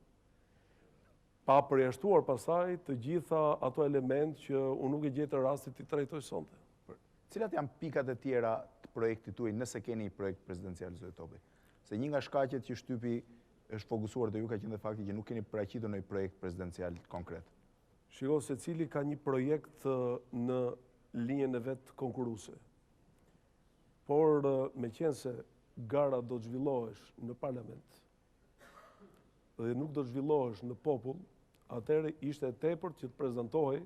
Pa përjashtuar pasaj të gjitha ato element që unë nuk e gjetë rastit të trajtoj sonte. Cilat janë pikat e tjera të projektit tuaj nëse keni një projekt prezidencial, zoti Topi? Se një nga shkaqet që shtypi është fokusuar te ju ka qenë fakti që nuk keni paraqitur në një projekt prezidencial konkret. Shiko, se cili ka një projekt në linjën e vetë konkuruse. Por me qenë se gara do të zhvillohesh në parlament dhe nuk do të zhvillohesh në popull, atëherë ishte e tepërt që të prezantohej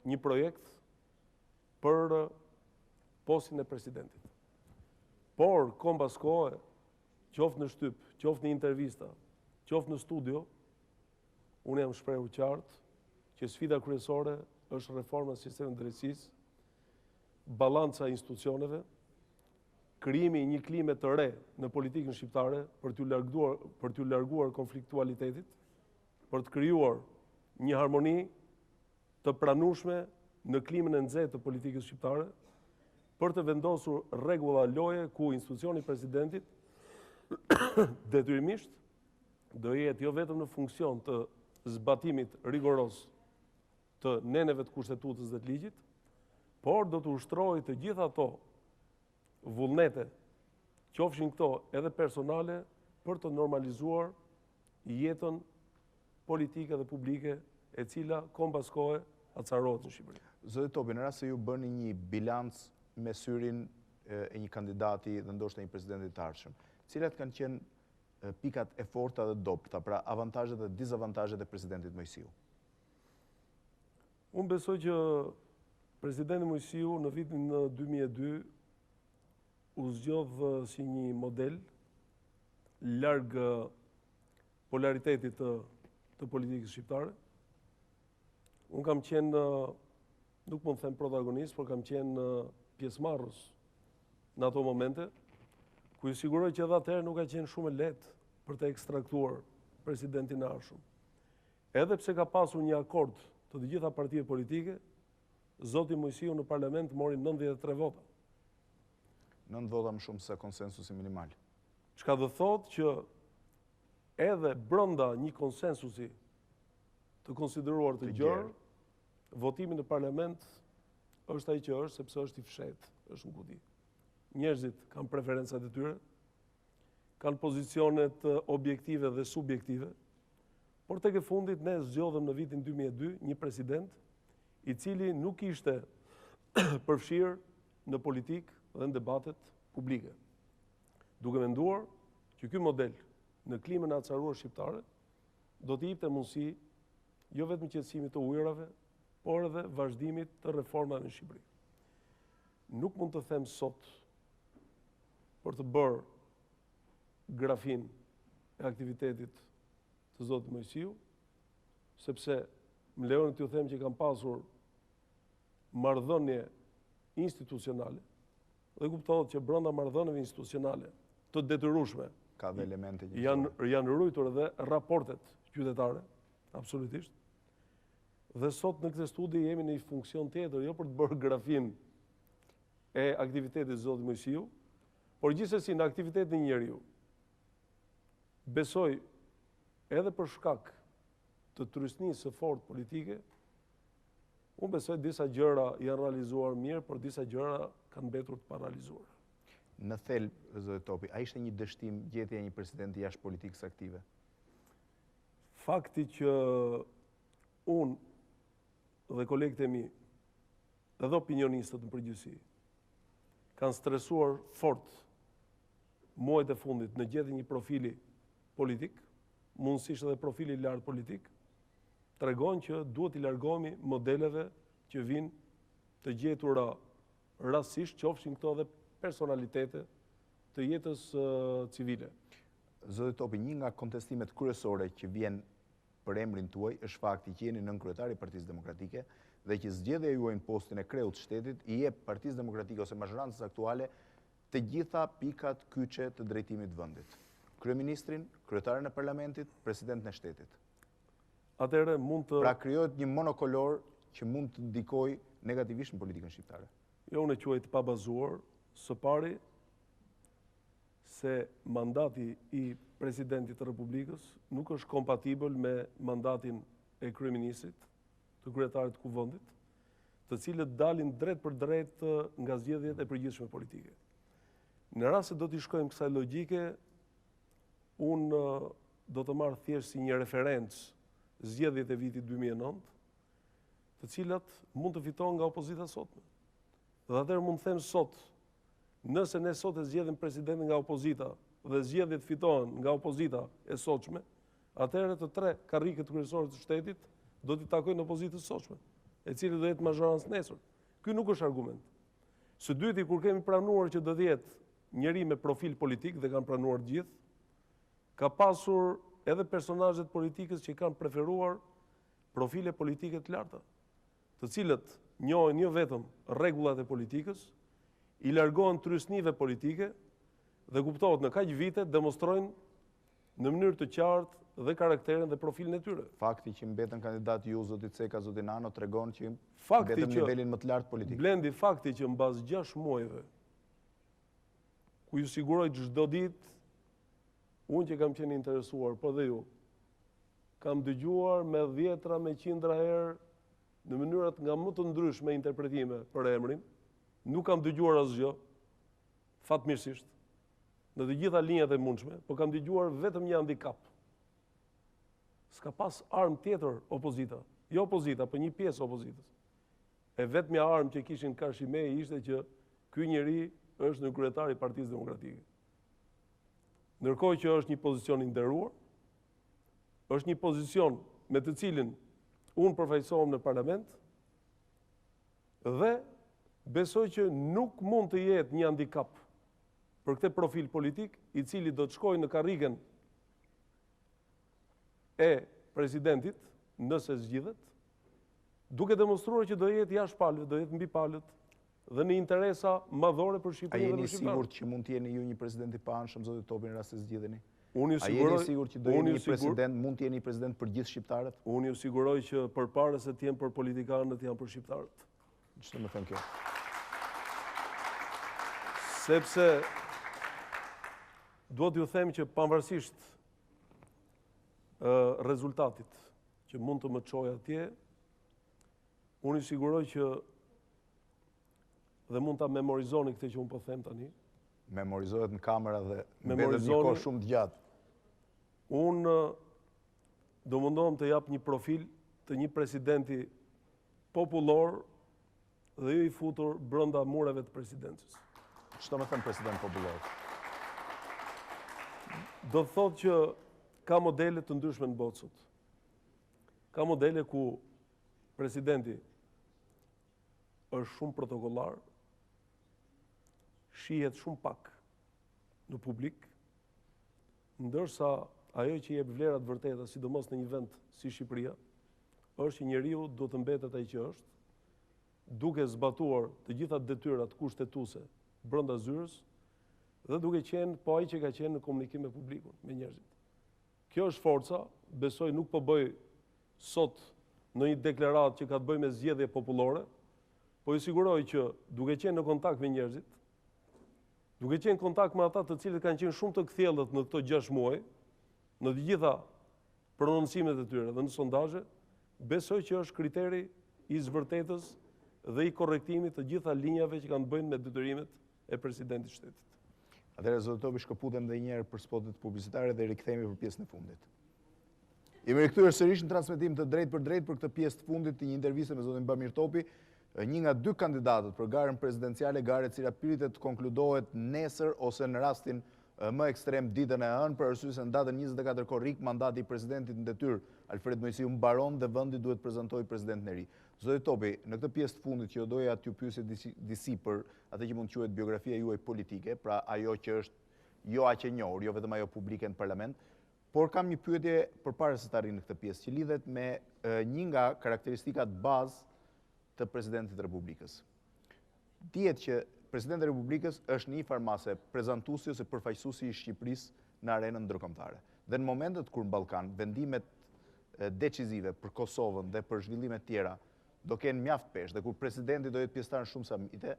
një projekt për postin e presidentit. Por, kohë pas kohe, qoftë në shtyp, qoftë në intervista, qoftë në studio, unë jam shprehu qartë që sfida kryesore është reforma e sistemit të drejtësisë, balanca e institucioneve, krijimi i një klime të re në politikën shqiptare për t'u larguar konfliktualitetit, për të krijuar një harmoni të pranueshme në klimën e nxehtë të politikës shqiptare, për të vendosur rregulla loje ku institucioni i presidentit detyrimisht do jetë jo vetëm në funksion të zbatimit rigoros të neneve të kushtetutës dhe të ligjit, por do të ushtrojë të gjitha ato vullnete, qofshin këto edhe personale, për të normalizuar jetën politike dhe publike e cila kohë pas kohe acarohet në Shqipëri. Zoti Topi, në rast se ju bëni një bilanc me syrin e një kandidati dhe ndoshta një presidenti të ardhshëm, cilat kanë qenë pikat e forta dhe dobta, pra avantazhet dhe dizavantazhet e presidentit Mojsiu? Unë besoj që presidenti Mojsiu në vitin 2002 u zgjodh si një model larg polaritetit të politikës shqiptare. Unë kam qenë, nuk mund të them protagonist, por kam qenë pjesëmarrës në ato momente, ku i siguroj që edhe atëherë nuk ka qenë shumë e lehtë për të ekstraktuar presidentin e ardhshëm. Edhe pse ka pasur një akord të gjitha partitë politike, zoti Mojsiu në parlament mori 93 vota. 9 vota më shumë se konsensusi minimal. Çka do thotë që edhe brenda një konsensusi të konsideruar të gjerë, votimi në parlament është ai që është, sepse është i fshehtë, është në kudi. Njerëzit kanë preferencat e tyre, kanë pozicionet objektive dhe subjektive, por tek e fundit ne zgjodhëm në vitin 2002 një president i cili nuk ishte përfshirë në politikë dhe në debatet publike. Duke menduar që ky model në klimën e acaruar shqiptare do t'i jepte mundësi jo vetëm qetësimit të ujërave, por edhe vazhdimit të reformave në Shqipëri. Nuk mund të them sot për të bërë grafin e aktivitetit të zotit Mojsiu, sepse më lejoni t'ju them që kam pasur marrëdhënie institucionale dhe kuptohet që brenda marrëdhënieve institucionale të detyrueshme ka dhe elemente janë rujtur edhe raportet qytetare, absolutisht. Dhe sot në këtë studi jemi në një funksion tjetër, jo për të bërë grafin e aktivitetit të zotit Mojsiu, por gjithsesi në aktivitetin e njeriu. Besoj edhe për shkak të turistnisë së fortë politike, unë besoj disa gjëra janë realizuar mirë, por disa gjëra kanë mbetur të parealizuara. Në thelb, zoti Topi, a ishte një dështim gjetja e një presidenti jashtë politikës aktive? Fakti që unë dhe kolegët e mi, edhe opinionistët në përgjithësi, kanë stresuar fort muajt e fundit në gjetjen një profili politik, mundësisht edhe profili lartë politik, tregon që duhet i largohemi modeleve që vinë të gjetura rastësisht, qofshin këto edhe personalitete të jetës civile. Zoti Topi, një nga kontestimet kryesore që vjen për emrin tuaj është fakti që jeni nënkryetari i Partisë Demokratike dhe që zgjedhja juaj në postin e kreut të shtetit i jep Partisë Demokratike ose mazhorancës aktuale të gjitha pikat kyçe të drejtimit të vendit. kryeministrin, kryetarin e parlamentit, presidentin e shtetit. Atëherë mund të... Pra krijohet një monokolor që mund të ndikojë negativisht në politikën shqiptare. Jo, unë e quaj të pabazuar, së pari se mandati i presidentit të Republikës nuk është kompatibël me mandatin e kryeministrit, të kryetarit të kuvendit, të cilët dalin drejt për drejt nga zgjedhjet e përgjithshme politike. Në rast se do t'i shkojmë kësaj logjike, unë do të marr thjesht si një referencë zgjedhjet e vitit 2009, të cilat mund të fitojnë nga opozita sotme. Dhe atëherë mund të them sot, nëse ne sot e zgjedhim presidentin nga opozita dhe zgjedhjet fitohen nga opozita e sotshme, atëherë të tre karrikët kryesorë të shtetit do t'i takojnë opozitës sotshme, e cili do jetë mazhorancë nesër. Ky nuk është argument. Së dyti, kur kemi pranuar që do të jetë njëri me profil politik dhe kanë pranuar gjithë, ka pasur edhe personazhet politikës që kanë preferuar profile politike të larta, të cilët njohin jo vetëm rregullat e politikës, i largohen trysnive politike dhe kuptohet në kaq vite demonstrojnë në mënyrë të qartë dhe karakterin dhe profilin e tyre. Fakti që mbetën kandidat ju, z.Ceka, z. Nano, tregon që mbetën nivelin më të lartë politik. Blendi, fakti që mbas 6 muajve, ku ju siguroj çdo ditë, unë që kam qenë interesuar, po dhe ju, kam dëgjuar me 10, me 100 herë, në mënyrat nga më të ndryshme interpretime për emrin, nuk kam dëgjuar asgjë, fatmirësisht, në të gjitha linjat e mundshme, por kam dëgjuar vetëm një handicap. S'ka pas armë tjetër opozita, jo opozita, por një pjesë opozitës. E vetmja armë që kishin Karshime ishte që ky njeri është nënkryetari i Partisë Demokratike. Ndërkohë që është një pozicion i nderuar, është një pozicion me të cilin unë përfaqësohem në parlament dhe besoj që nuk mund të jetë një handicap për këtë profil politik i cili do të shkojë në karrikën e presidentit nëse zgjidhet, duke demonstruar që do jetë jashtë palëve, do jetë mbi palët dhe në interesa madhore për Shqipërinë dhe për shqiptarët. A jeni sigurt që mund të jeni ju një president i paanshëm, zoti Topi, në rast se zgjidheni? Unë ju A jeni sigurt që do jeni një president, mund të jeni president për gjithë shqiptarët? Unë ju siguroj që përpara se të jem për politikanët, jam për shqiptarët. Ç'do të them kjo? Sepse duhet ju them që pavarësisht rezultatit që mund të më çojë atje, unë ju siguroj që dhe mund ta memorizoni këtë që unë po them tani. Memorizohet në kamera dhe mbetet një kohë shumë të gjatë. Unë do mundohem të jap një profil të një presidenti popullor dhe jo i futur brenda mureve të presidencës. Ç'do të them president popullor? Do të thotë që ka modele të ndryshme në botë sot. Ka modele ku presidenti është shumë protokollar, shihet shumë pak në publik, ndërsa ajo që jep vlerat vërteta, sidomos në një vend si Shqipëria, është që njeriu do të mbetet ai që është, duke zbatuar të gjitha detyrat kushtetuese brenda zyrës dhe duke qenë po ai që ka qenë në komunikim me publikun, me njerëzit. Kjo është forca, besoj nuk po bëj sot në një deklaratë që ka të bëjë me zgjedhje popullore, po ju siguroj që duke qenë në kontakt me njerëzit, duke qenë në kontakt me ata të cilët kanë qenë shumë të kthjellët në këto 6 muaj, në të gjitha prononcimet e tyre dhe në sondazhe, besoj që është kriteri i zbërtetës dhe i korrektimit të gjitha linjave që kanë të bëjnë me detyrimet e presidentit shtetit. Atëherë zoti Topi, shkëputem edhe një herë për spotet publicitare dhe rikthehemi për pjesën e fundit. Jemi rikthyer sërish në transmetim të drejt për këtë pjesë të fundit të një interviste me zotin Bamir Topi, një nga 2 kandidatët për garën presidenciale, garë e cila pritet të konkludohet nesër ose në rastin më ekstrem ditën e hënë, për arsye se në datën 24 korrik mandati i presidentit në detyrë Alfred Mojsiu mbaron dhe vendi duhet prezantojë presidentin e ri. Zoti Topi, në këtë pjesë të fundit që doja t'ju pyesje disi për atë që mund quhet biografia juaj politike, pra ajo që është jo aq e njohur, jo vetëm ajo publike në parlament, por kam një pyetje përpara se të arrijë në këtë pjesë që lidhet me një nga karakteristikat bazë të presidentit të Republikës. Dihet që presidenti i Republikës është në një farmase prezantuesi ose përfaqësuesi i Shqipërisë në arenën ndërkombëtare. Dhe në momentet kur në Ballkan vendimet decizive për Kosovën dhe për zhvillimet tjera do kenë mjaft peshë dhe kur presidenti do jetë pjesëtar në shumë samite,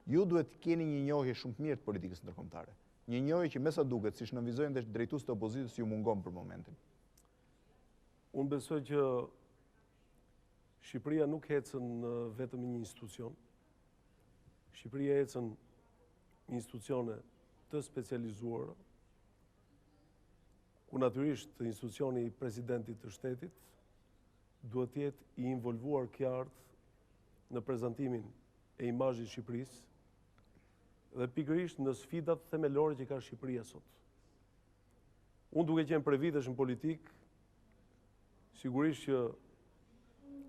ju duhet keni një njohje shumë të mirë të politikës ndërkombëtare. Një njohje që me sa duket, siç nënvizojnë dhe drejtuesit e opozitës, ju mungon për momentin. Unë besoj që Shqipëria nuk ecën vetëm një institucion. Shqipëria ecën një institucione të specializuara, ku natyrisht institucioni i presidentit të shtetit duhet jetë i involvuar qartë në prezantimin e imazhit Shqipërisë dhe pikërisht në sfidat themelore që ka Shqipëria sot. Unë duke qenë prej vitesh në politikë, sigurisht që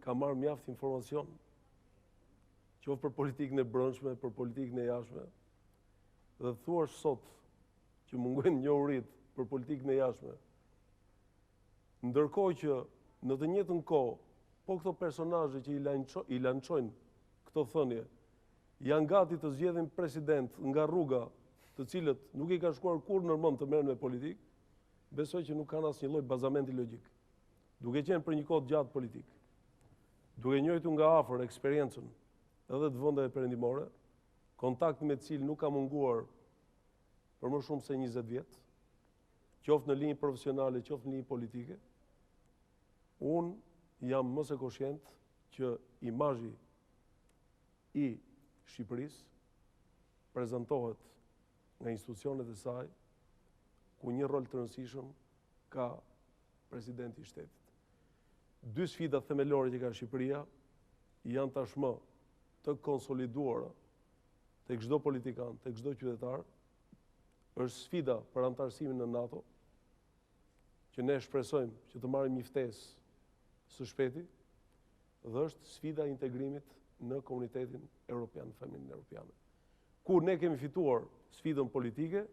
ka marrë mjaft informacion, qoftë për politikën e brendshme, për politikën e jashtme, dhe thuash sot që mungojnë njohuritë për politikën e jashtme, ndërkohë që në të njëjtën kohë, po këto personazhe që i lançojnë këto thënie, janë gati të zgjedhin president nga rruga, të cilët nuk i ka shkuar kurrë në mend të merren me politikë, besoj që nuk kanë asnjë lloj bazamenti logjik. Duke qenë për një kohë gjatë politik, duke njohur nga afër eksperiencën edhe të vendeve perëndimore, kontakti me të cilë nuk ka munguar për më shumë se 20 vjet, qoftë në linjë profesionale, qoftë në linjë politike, unë jam më se koshient që imazhi i Shqipërisë prezantohet nga institucionet e saj ku një rol të rëndësishëm ka presidenti i shtetit. Dy sfidat themelore që ka Shqipëria janë tashmë të konsoliduara tek çdo politikan, tek çdo qytetar, është sfida për antarësimin në NATO, që ne shpresojmë që të marrim një ftesë së shpejti, dhe është sfida e integrimit në komunitetin evropian, në familjen europiane. Ku ne kemi fituar sfidën politike,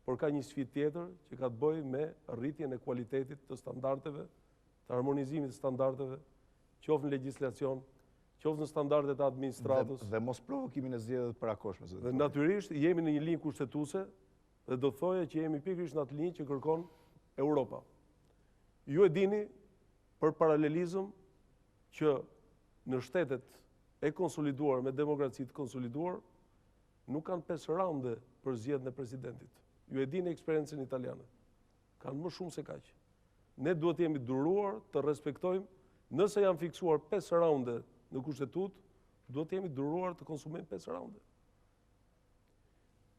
por ka një sfidë tjetër që ka të bëjë me rritjen e kualitetit të standardeve, të harmonizimit të standardeve, qoftë në legjislacion, qoftë në standardet e administratës. Dhe mos provokimin e zgjedhjeve të parakohshme. Dhe natyrisht jemi në një linjë kushtetuese dhe do thoje që jemi pikërisht në atë linjë që kërkon Europa. Ju e dini për paralelizëm që në shtetet e konsoliduar me demokraci të konsoliduar nuk kanë 5 raunde për zgjedhjen e presidentit. Ju e dini eksperiencën italiane. Kanë më shumë se kaq. Ne duhet jemi duruar të respektojmë, nëse janë fiksuar 5 raunde në kushtetut, duhet jemi duruar të konsumojmë 5 raunde.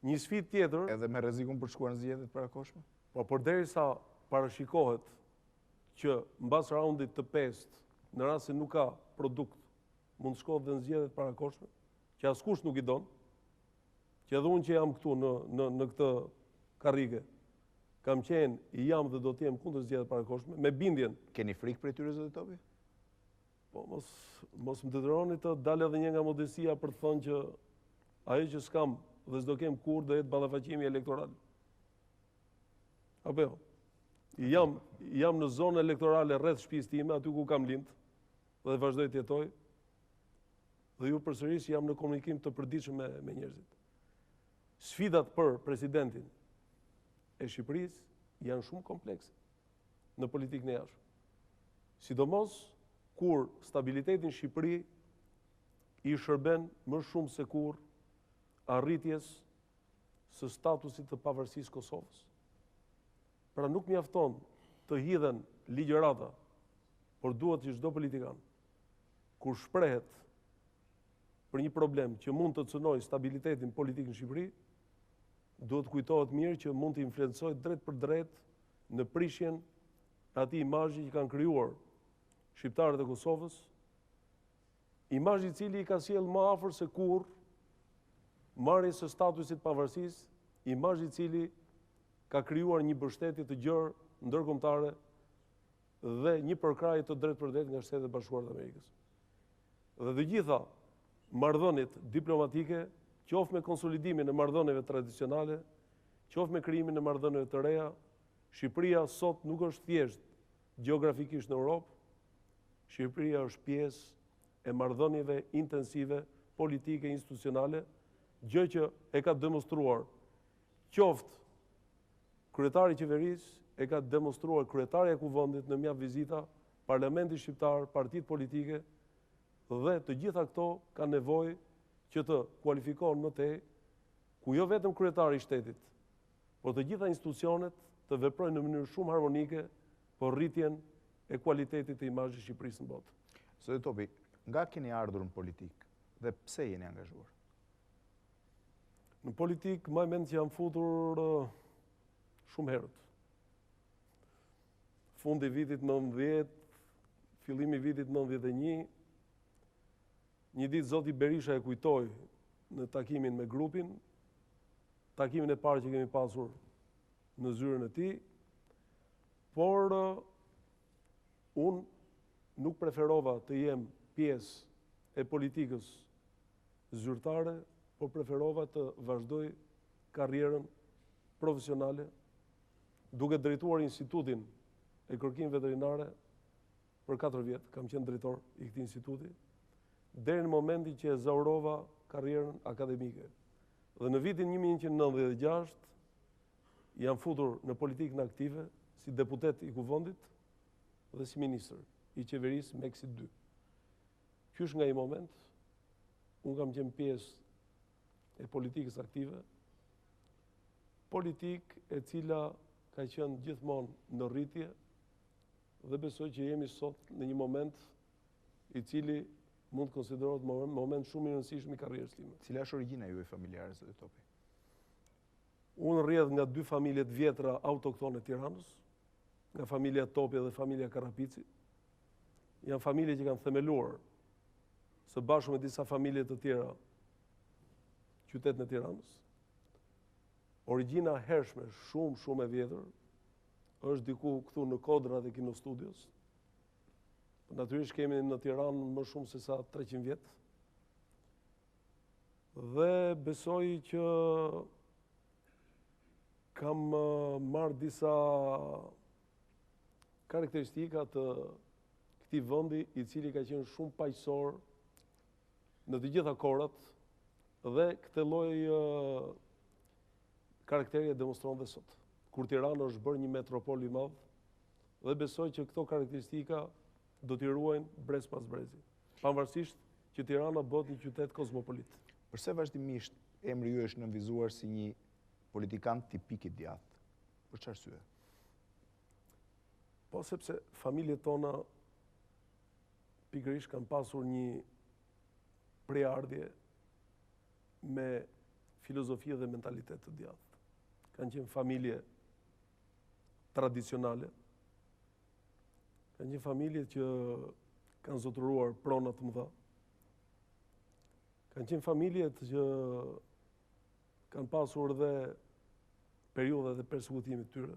Një sfidë tjetër, edhe me rrezikun për shkuar në zgjedhjet e parakohshme? Po përderisa parashikohet që mbas raundit të 5, në rast se nuk ka produkt, mund të shkohet dhe në zgjedhjet e parakohshme, që askush nuk i don, që edhe unë që jam këtu në këtë karrige, kam qenë, i jam dhe do të jem kundër zgjedhjeve të parakohshme, me bindjen. Keni frikë prej tyre, zoti Topi? Po mos më detyroni të dalë edhe një nga modestia për të thënë që ajo që s'kam dhe s'do kem kurrë do jetë ballafaqimi elektoral. Apo jo? Jam në zonë elektorale rreth shtëpisë time, aty ku kam lind, dhe vazhdoj të jetoj. Dhe ju përsëris jam në komunikim të përditshëm me njerëzit. Sfidat për presidentin e Shqipërisë janë shumë komplekse në politikën e jashtme. Sidomos kur stabiliteti në Shqipëri i shërben më shumë se kur arritjes së statusit të pavarësisë Kosovës. Pra nuk mjafton të hidhen ligjërata, por duhet që çdo politikan, kur shprehet për një problem që mund të cënojë stabilitetin politik në Shqipëri, duhet kujtohet mirë që mund të influencojë drejt për drejt në prishjen e atij imazhi që kanë krijuar shqiptarët e Kosovës, imazhi i cili i ka sjellë më afër se kurrë marrjes së statusit pavarësisë, imazhi i cili ka krijuar një mbështetje të gjerë ndërkombëtare dhe një përkrahje të drejt për drejt nga Shtetet e Bashkuara të Amerikës. Dhe të gjitha marrëdhëniet diplomatike, qoftë me konsolidimin e marrëdhënieve tradicionale, qoftë me krijimin e marrëdhënieve të reja, Shqipëria sot nuk është thjesht gjeografikisht në Europë, Shqipëria është pjesë e marrëdhënieve intensive politike institucionale, gjë që e ka demonstruar qoftë kryetari i qeverisë e ka demonstruar kryetari e kuvendit në mjaft vizita, Parlamenti shqiptar, partitë politike dhe të gjitha këto kanë nevojë që të kualifikohen më tej, ku jo vetëm kryetari i shtetit, por të gjitha institucionet të veprojnë në mënyrë shumë harmonike për rritjen e kualitetit të imazhit të Shqipërisë në botë. Zoti Topi, nga keni ardhur në politikë dhe pse jeni angazhuar? Në politikë më mend që jam futur shumë herët. Fundi i vitit 90, fillimi i vitit 91, një ditë zoti Berisha e kujtoi në takimin me grupin, takimin e parë që kemi pasur në zyrën e tij, por unë nuk preferova të jem pjesë e politikës zyrtare, por preferova të vazhdoj karrierën profesionale, duke drejtuar institutin e kërkimeve veterinare për 4 vjet, kam qenë drejtor i këtij instituti, deri në momentin që e zaurova karrierën akademike. Dhe në vitin 1996 jam futur në politikën aktive si deputet i kuvendit dhe si ministër i qeverisë me Meksit 2. Qysh nga i moment, unë kam qenë pjesë e politikës aktive, politikë e cila ka qenë gjithmonë në rritje dhe besoj që jemi sot në një moment i cili mund të konsiderohet moment shumë i rëndësishëm i karrierës time. Cila është origjina juaj familjare, zoti Topi? Unë rrjedh nga 2 familje të vjetra autoktone të Tiranës, nga familja Topi dhe familja Karapici. Janë familje që kanë themeluar së bashku me disa familje të tjera qytetin e Tiranës. Origjina hershme, shumë e vjetër, është diku këtu në Kodra dhe Kino Studios. Natyrisht kemi në Tiranë më shumë se sa 300 vjet. Dhe besoj që kam marrë disa karakteristika të këtij vendi i cili ka qenë shumë paqësor në të gjitha kohrat dhe këtë lloj karakteri e demonstron dhe sot. Kur Tirana është bërë një metropol i madh dhe besoj që këto karakteristika do t'i ruajnë brez pas brezi. Pavarësisht që Tirana bëhet një qytet kozmopolit. Përse vazhdimisht emri ju është nënvizuar si një politikan tipik i djathtë? Për çfarë arsye? Po sepse familjet tona pikërisht kanë pasur një preardhje me filozofi dhe mentalitet të djathtë. Kanë qenë familje tradicionale, kanë një familje që kanë zotëruar prona të mëdha. Kanë qenë familje që kanë pasur dhe periudha dhe persekutimit tyre.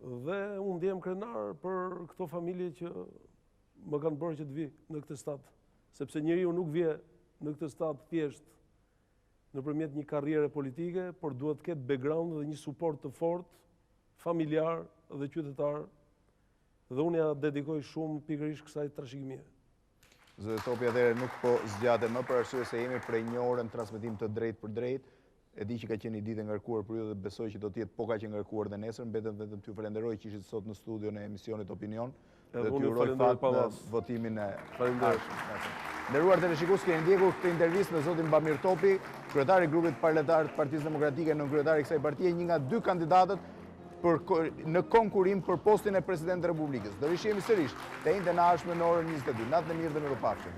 Dhe unë ndjem krenar për këto familje që më kanë bërë që të vi në këtë stat, sepse njeriu nuk vje në këtë stat thjesht nëpërmjet një karriere politike, por duhet të ketë background dhe një suport të fortë, familjar dhe qytetar. Dhe unë ja dedikoj shumë pikërisht kësaj trashëgimie. Zoti Topi, atëherë nuk po zgjatem më për arsye se jemi prej një ore në transmetim të drejtë për drejtë. E di që ka qenë një ditë e ngarkuar për ju dhe besoj që do të jetë po kaq e ngarkuar dhe nesër. Mbetem vetëm t'ju falenderoj që ishit sot në studio në emisionit Opinion dhe t'ju uroj fat në votimin e ardhshëm. Nderuar teleshikues, keni ndjekur këtë intervistë me zotin Bamir Topi, kryetari i Grupit Parlamentar të Partisë Demokratike, nënkryetari kësaj partie, një nga 2 kandidatët në konkurim për postin e presidentit të Republikës. Do rishihemi sërish të njëjtën e ardhshme në orën 22. Natën e mirë dhe mirupafshim.